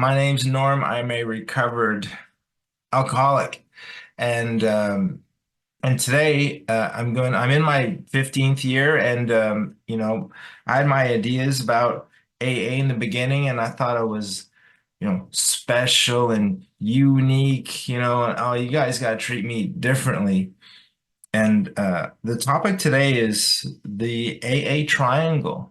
My name's Norm. I'm a recovered alcoholic, and today I'm in my 15th year, and I had my ideas about AA in the beginning, and I thought it was special and unique. And, oh, you guys got to treat me differently. And the topic today is the AA triangle,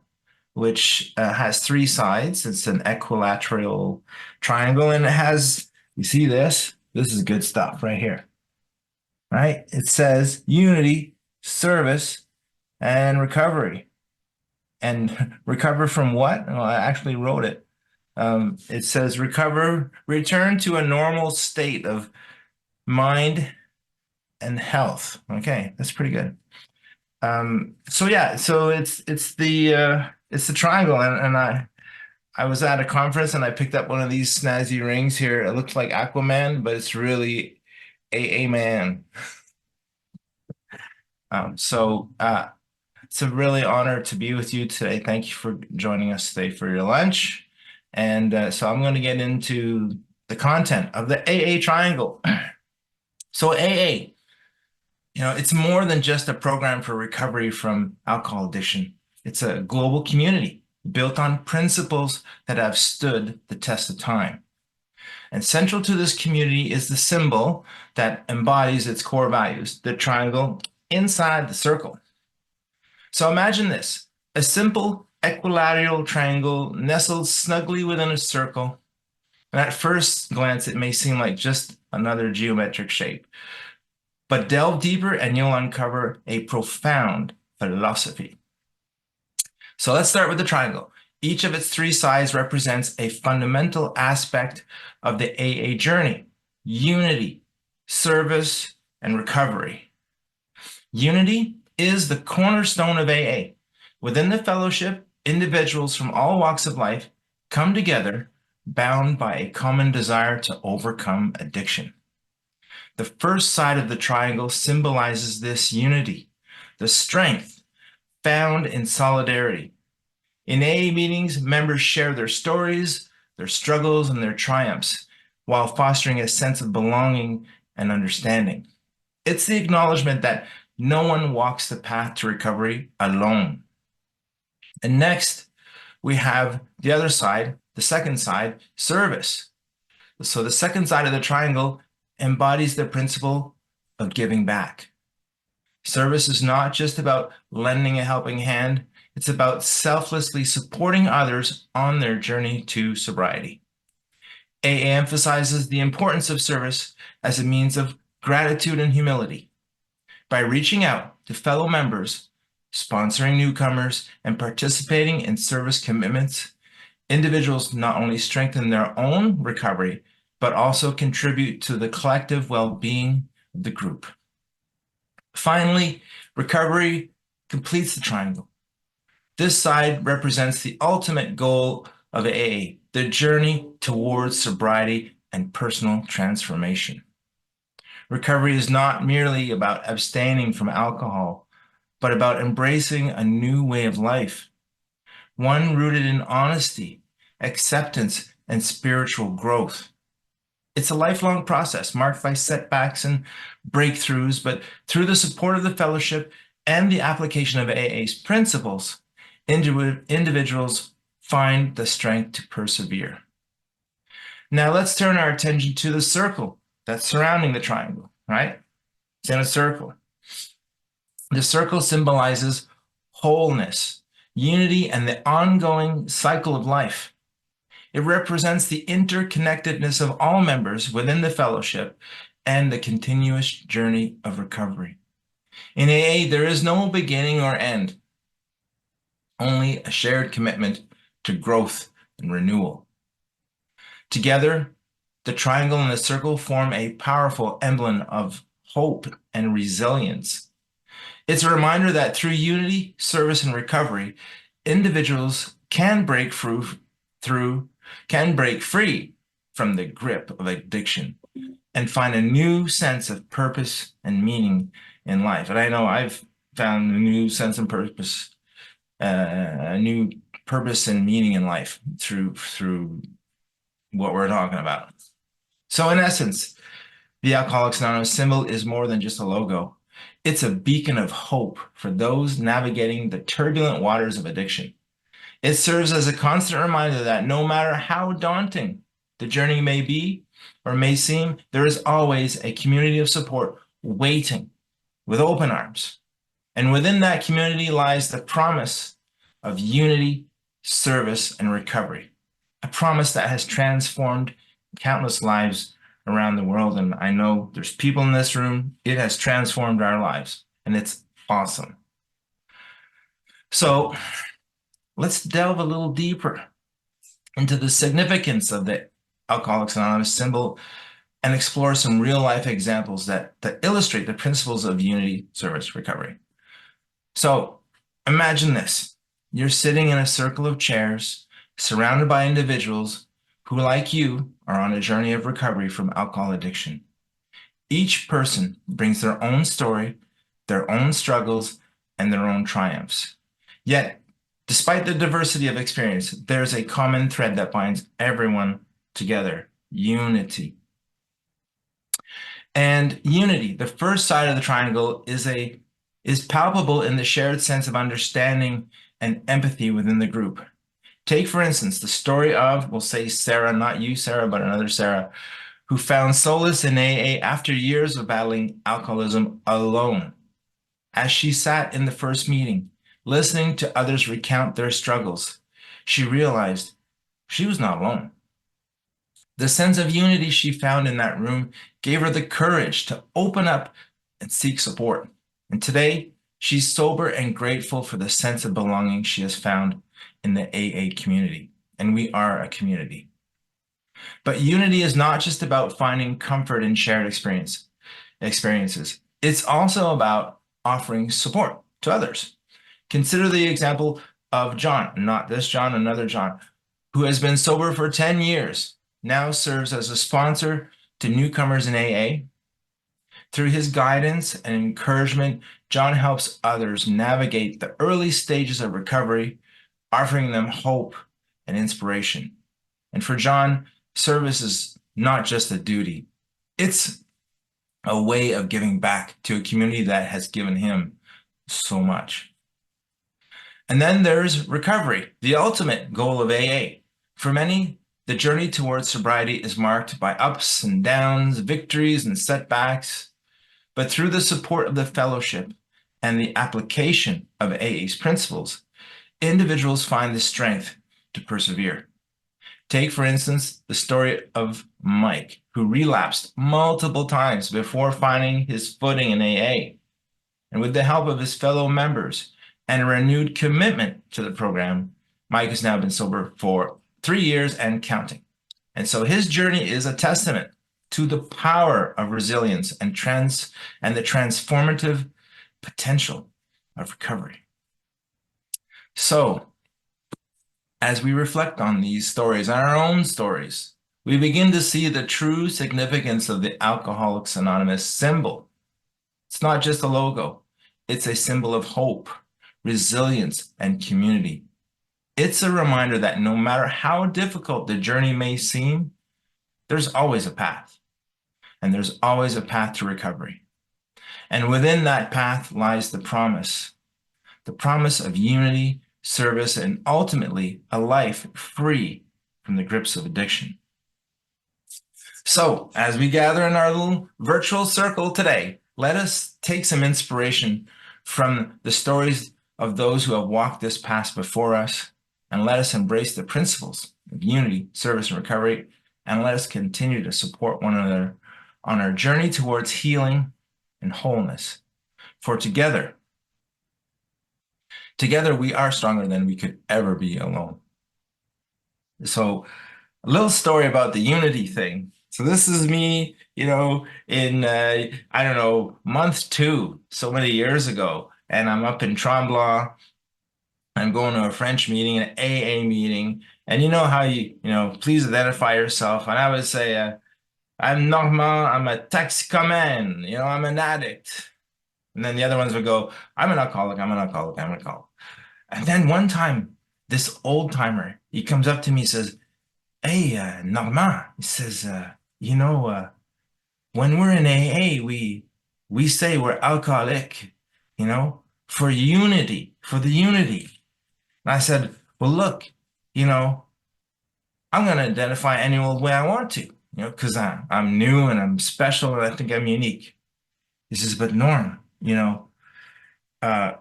which has three sides. It's an equilateral triangle, and it has, you see this? This is good stuff right here, right? It says unity, service, and recovery. And recover from what? Well, I actually wrote it. It says return to a normal state of mind and health. Okay, that's pretty good. So yeah, so it's the triangle, and I was at a conference and I picked up one of these snazzy rings here. It looks like Aquaman, but it's really a man. It's a really honor to be with you today. Thank you for joining us today for your lunch. And so I'm going to get into the content of the AA triangle. So AA, it's more than just a program for recovery from alcohol addiction. It's a global community built on principles that have stood the test of time. And central to this community is the symbol that embodies its core values, the triangle inside the circle. So imagine this, a simple equilateral triangle nestled snugly within a circle. And at first glance, it may seem like just another geometric shape. But delve deeper and you'll uncover a profound philosophy. So let's start with the triangle. Each of its three sides represents a fundamental aspect of the AA journey: unity, service, and recovery. Unity is the cornerstone of AA. Within the fellowship, individuals from all walks of life come together, bound by a common desire to overcome addiction. The first side of the triangle symbolizes this unity, the strength found in solidarity. In AA meetings, members share their stories, their struggles, and their triumphs, while fostering a sense of belonging and understanding. It's the acknowledgement that no one walks the path to recovery alone. And next, we have the other side, the second side, service. So the second side of the triangle embodies the principle of giving back. Service is not just about lending a helping hand, it's about selflessly supporting others on their journey to sobriety. AA emphasizes the importance of service as a means of gratitude and humility. By reaching out to fellow members, sponsoring newcomers, and participating in service commitments, individuals not only strengthen their own recovery, but also contribute to the collective well-being of the group. Finally, recovery completes the triangle. This side represents the ultimate goal of AA, the journey towards sobriety and personal transformation. Recovery is not merely about abstaining from alcohol, but about embracing a new way of life, one rooted in honesty, acceptance, and spiritual growth. It's a lifelong process marked by setbacks and breakthroughs, but through the support of the fellowship and the application of AA's principles, individuals find the strength to persevere. Now let's turn our attention to the circle that's surrounding the triangle, right? It's in a circle. The circle symbolizes wholeness, unity, and the ongoing cycle of life. It represents the interconnectedness of all members within the fellowship and the continuous journey of recovery. In AA, there is no beginning or end, only a shared commitment to growth and renewal. Together, the triangle and the circle form a powerful emblem of hope and resilience. It's a reminder that through unity, service, and recovery, individuals can break free from the grip of addiction and find a new sense of purpose and meaning in life. And I know I've found a new sense and purpose, a new purpose and meaning in life through what we're talking about. So in essence, the Alcoholics Anonymous symbol is more than just a logo. It's a beacon of hope for those navigating the turbulent waters of addiction. It serves as a constant reminder that no matter how daunting the journey may be or may seem, there is always a community of support waiting with open arms. And within that community lies the promise of unity, service, and recovery. A promise that has transformed countless lives around the world. And I know there's people in this room, it has transformed our lives, and it's awesome. So let's delve a little deeper into the significance of the Alcoholics Anonymous symbol and explore some real life examples that illustrate the principles of unity, service, recovery. So imagine this. You're sitting in a circle of chairs surrounded by individuals who, like you, are on a journey of recovery from alcohol addiction. Each person brings their own story, their own struggles, and their own triumphs. Yet, despite the diversity of experience, there's a common thread that binds everyone together: unity. And unity, the first side of the triangle, is palpable in the shared sense of understanding and empathy within the group. Take, for instance, the story of, we'll say Sarah, not you, Sarah, but another Sarah, who found solace in AA after years of battling alcoholism alone. As she sat in the first meeting, listening to others recount their struggles, she realized she was not alone. The sense of unity she found in that room gave her the courage to open up and seek support. And today, she's sober and grateful for the sense of belonging she has found in the AA community. And we are a community. But unity is not just about finding comfort in shared experiences. It's also about offering support to others. Consider the example of John, not this John, another John, who has been sober for 10 years, now serves as a sponsor to newcomers in AA. Through his guidance and encouragement, John helps others navigate the early stages of recovery, offering them hope and inspiration. And for John, service is not just a duty, it's a way of giving back to a community that has given him so much. And then there's recovery, the ultimate goal of AA. For many, the journey towards sobriety is marked by ups and downs, victories and setbacks. But through the support of the fellowship and the application of AA's principles, individuals find the strength to persevere. Take, for instance, the story of Mike, who relapsed multiple times before finding his footing in AA. And with the help of his fellow members and a renewed commitment to the program, Mike has now been sober for 3 years and counting. And so his journey is a testament to the power of resilience and the transformative potential of recovery. So, as we reflect on these stories, on our own stories, we begin to see the true significance of the Alcoholics Anonymous symbol. It's not just a logo, it's a symbol of hope, resilience, and community. It's a reminder that no matter how difficult the journey may seem, there's always a path, and there's always a path to recovery. And within that path lies the promise of unity, service, and ultimately a life free from the grips of addiction. So, as we gather in our little virtual circle today, let us take some inspiration from the stories of those who have walked this path before us, and let us embrace the principles of unity, service, and recovery, and let us continue to support one another on our journey towards healing and wholeness. For together we are stronger than we could ever be alone. So a little story about the unity thing. So this is me, in, I don't know, month 2, so many years ago. And I'm up in Tremblant. I'm going to a French meeting, an AA meeting. And you know how please identify yourself. And I would say, I'm Normand, I'm a toxicomane, I'm an addict. And then the other ones would go, I'm an alcoholic, I'm an alcoholic, I'm an alcoholic. And then one time, this old timer, he comes up to me and says, hey, Normand, he says, you know, when we're in AA, we say we're alcoholic, you know, for unity, for the unity. And I said, well, look, you know, I'm going to identify any old way I want to, you know, because I'm new and I'm special and I think I'm unique. He says, but Norm, you know, uh,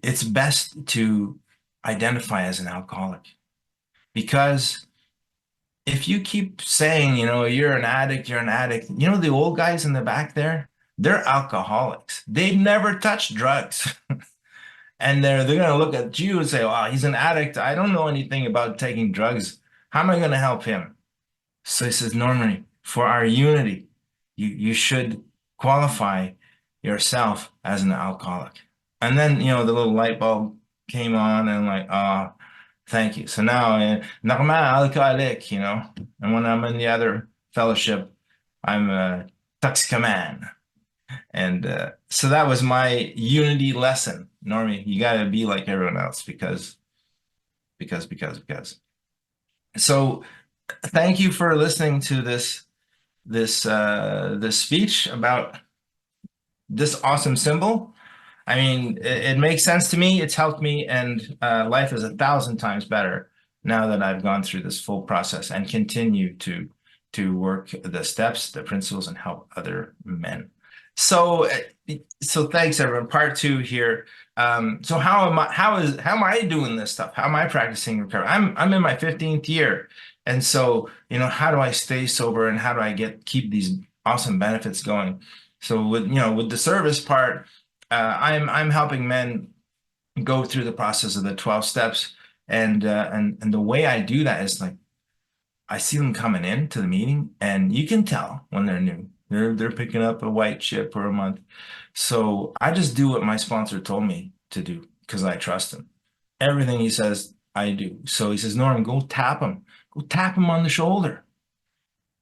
it's best to identify as an alcoholic because if you keep saying, you know, you're an addict, you know, the old guys in the back there, they're alcoholics. They've never touched drugs. And they're going to look at you and say, "Oh, he's an addict. I don't know anything about taking drugs. How am I going to help him?" So he says, "Normally, for our unity, you should qualify yourself as an alcoholic." And then, you know, the little light bulb came on and like, "Oh, thank you." So now, normal alcoholic, you know, and when I'm in the other fellowship, I'm a toxicoman. And so that was my unity lesson. Normie, you got to be like everyone else because. So thank you for listening to this speech about this awesome symbol. I mean, it makes sense to me. It's helped me, and life is 1,000 times better now that I've gone through this full process and continue to work the steps, the principles, and help other men. So, so thanks, everyone. Part two here. So how am I? How am I doing this stuff? How am I practicing recovery? I'm in my 15th year, and so you know, how do I stay sober, and how do I keep these awesome benefits going? So with with the service part I'm helping men go through the process of the 12 steps, and the way I do that is like I see them coming in to the meeting, and you can tell when they're new. They're picking up a white chip for a month. So I just do what my sponsor told me to do because I trust him. Everything he says, I do. So he says, Norm, go tap him. Go tap him on the shoulder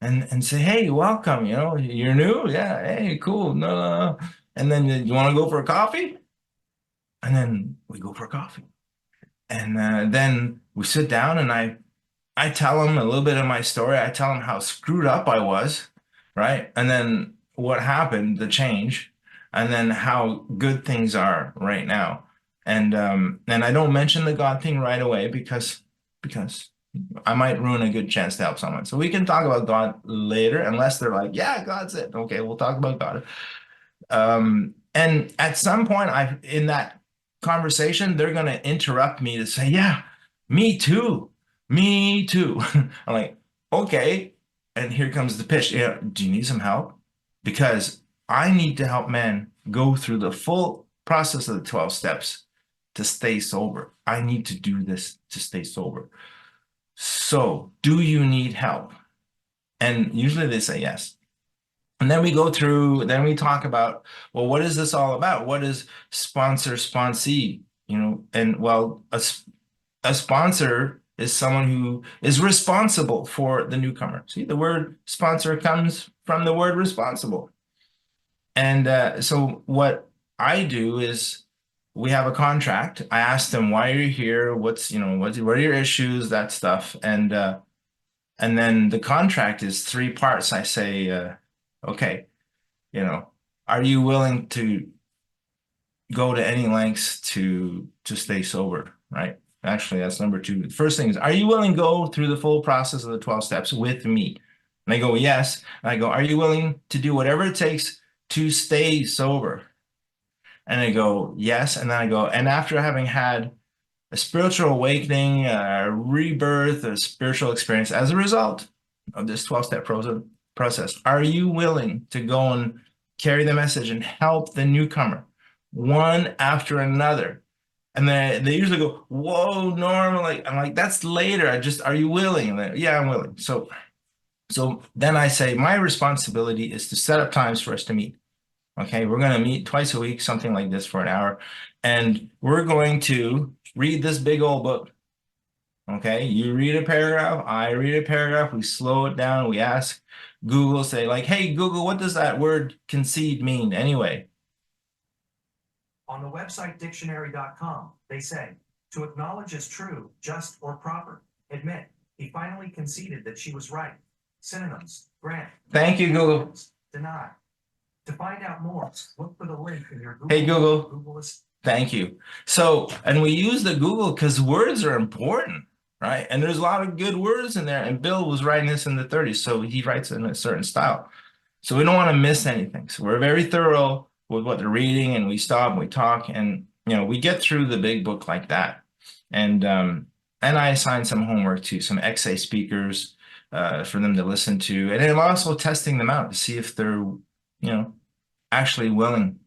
and say, hey, welcome. You know, you're new? Yeah, hey, cool. No, no, no. And then you want to go for a coffee? And then we go for coffee. And then we sit down and I tell him a little bit of my story. I tell him how screwed up I was, right? And then what happened, the change, and then how good things are right now. And I don't mention the God thing right away because I might ruin a good chance to help someone. So we can talk about God later, unless they're like, yeah, God's it. Okay, we'll talk about God. And at some point, in that conversation, they're going to interrupt me to say, "Yeah, me too, me too." I'm like, "Okay." And here comes the pitch. Yeah, do you need some help? Because I need to help men go through the full process of the 12 steps to stay sober. I need to do this to stay sober. So, do you need help? And usually they say yes. And then we go through, then we talk about, well, what is this all about? What is sponsor, sponsee? You know, and well, a sponsor is someone who is responsible for the newcomer. See, the word sponsor comes from the word responsible. And so what I do is we have a contract. I ask them, why are you here? What's, you know, what are your issues? That stuff. And then the contract is three parts. I say, okay, you know, are you willing to go to any lengths to stay sober, right? Actually, that's number two. The first thing is, are you willing to go through the full process of the 12 steps with me? And I go, yes. And I go, are you willing to do whatever it takes to stay sober? And I go, yes. And then I go, and after having had a spiritual awakening, a rebirth, a spiritual experience as a result of this 12-step process, are you willing to go and carry the message and help the newcomer one after another? And then they usually go, whoa, Norm, like I'm like, that's later. Are you willing? And then, yeah, I'm willing. So then I say, my responsibility is to set up times for us to meet. Okay, we're going to meet twice a week, something like this for an hour. And we're going to read this big old book. Okay, you read a paragraph, I read a paragraph, we slow it down, we ask Google, say like, hey, Google, what does that word concede mean anyway? On the website dictionary.com, they say, to acknowledge as true, just, or proper. Admit, he finally conceded that she was right. Synonyms, grant. Thank you, Google. Deny. To find out more, look for the link in your Google. Hey, Google. Google is. Thank you. So, and we use the Google because words are important, right? And there's a lot of good words in there. And Bill was writing this in the 30s, so he writes in a certain style. So we don't want to miss anything. So we're very thorough with what they're reading, and we stop, and we talk, and we get through the big book like that. And I assign some homework to some XA speakers for them to listen to, and I'm also testing them out to see if they're actually willing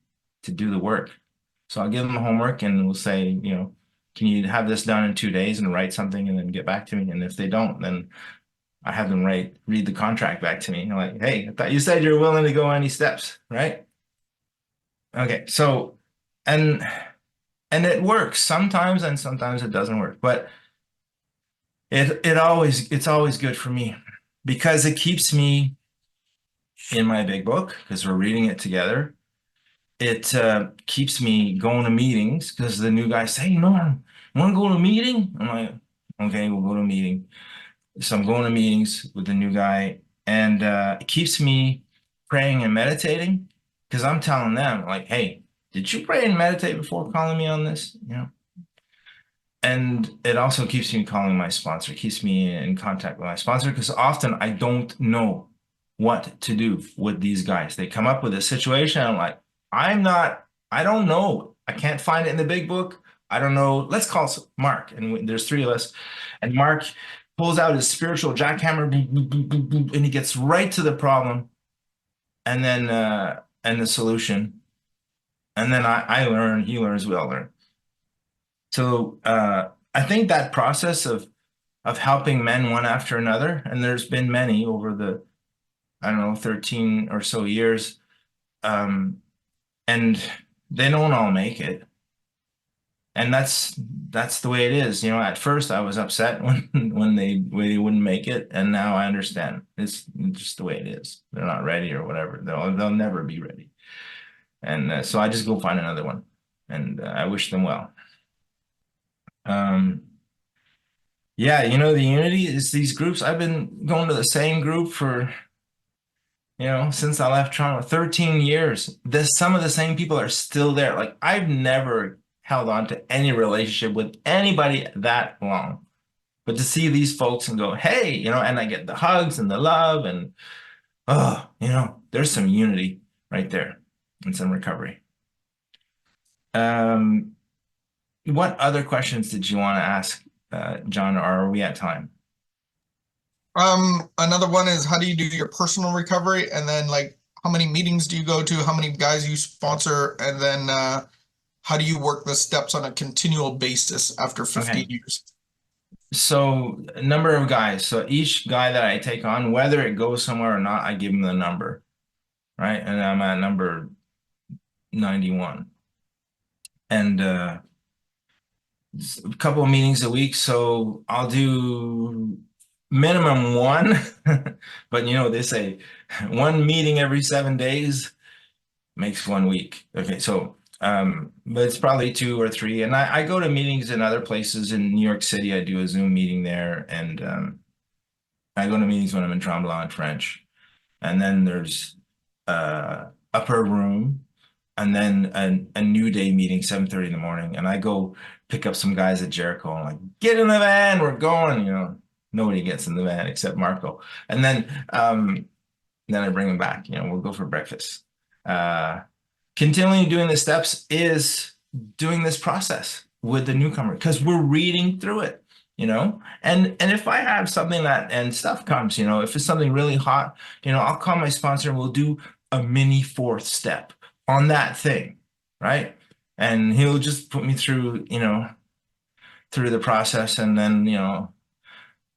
to do the work. So I'll give them homework and we'll say, can you have this done in 2 days and write something and then get back to me? And if they don't, then I have them read the contract back to me. And like, hey, I thought you said you're willing to go any steps, right? Okay, so and it works sometimes and sometimes it doesn't work, but it's always good for me because it keeps me in my big book because we're reading it together. It keeps me going to meetings because the new guys say, Norm, you want to go to a meeting? I'm like, okay, we'll go to a meeting. So I'm going to meetings with the new guy, and it keeps me praying and meditating because I'm telling them, like, hey, did you pray and meditate before calling me on this? And it also keeps me calling my sponsor, keeps me in contact with my sponsor because often I don't know what to do with these guys. They come up with a situation. I'm like, I don't know. I can't find it in the big book. I don't know. Let's call Mark. And there's three of us. And Mark pulls out his spiritual jackhammer, boom, boom, boom, boom, boom, and he gets right to the problem. And then, and the solution. And then I learn, he learns, we all learn. So I think that process of helping men one after another, and there's been many over the, I don't know, 13 or so years, and they don't all make it. And that's the way it is. At first I was upset when they wouldn't make it, and now I understand. It's just the way it is. They're not ready or whatever. They'll never be ready. And so I just go find another one, and I wish them well. Yeah, the unity is these groups. I've been going to the same group for since I left Toronto, 13 years. Some of the same people are still there. Like I've never held on to any relationship with anybody that long. But to see these folks and go, hey, and I get the hugs and the love and there's some unity right there and some recovery. What other questions did you want to ask, John, or are we at time? Another one is how do you do your personal recovery? And then like how many meetings do you go to? How many guys you sponsor? And then how do you work the steps on a continual basis after 15 years? So a number of guys. So each guy that I take on, whether it goes somewhere or not, I give him the number, right? And I'm at number 91. And a couple of meetings a week. So I'll do minimum one, but they say one meeting every 7 days makes 1 week. Okay, so but it's probably 2 or 3, and I go to meetings in other places in New York City. I do a Zoom meeting there, and I go to meetings when I'm in Tremblant and French, and then there's upper room, and then a new day meeting 7:30 in the morning, and I go pick up some guys at Jericho. I'm like, get in the van, we're going. Nobody gets in the van except Marco, and then I bring him back. We'll go for breakfast. Continuing doing the steps is doing this process with the newcomer because we're reading through it, and if I have something and stuff comes, if it's something really hot, I'll call my sponsor and we'll do a mini 4th step on that thing, right? And he'll just put me through, through the process, and then,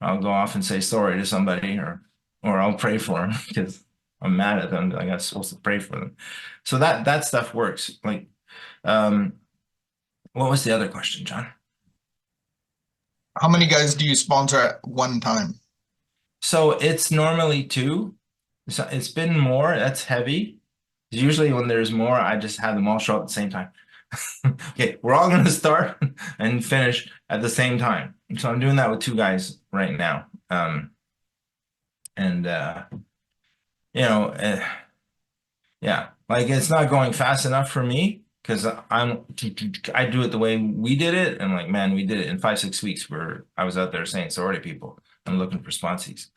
I'll go off and say sorry to somebody, or I'll pray for him because I'm mad at them. I got supposed to pray for them. So that stuff works. Like, what was the other question, John? How many guys do you sponsor at one time? So it's normally 2. So it's been more. That's heavy. Usually when there's more, I just have them all show up at the same time. Okay, we're all going to start and finish at the same time. So I'm doing that with 2 guys right now. And yeah, like it's not going fast enough for me because I do it the way we did it. And like, man, we did it in 5-6 weeks where I was out there saying sorry to people. I'm looking for sponsees.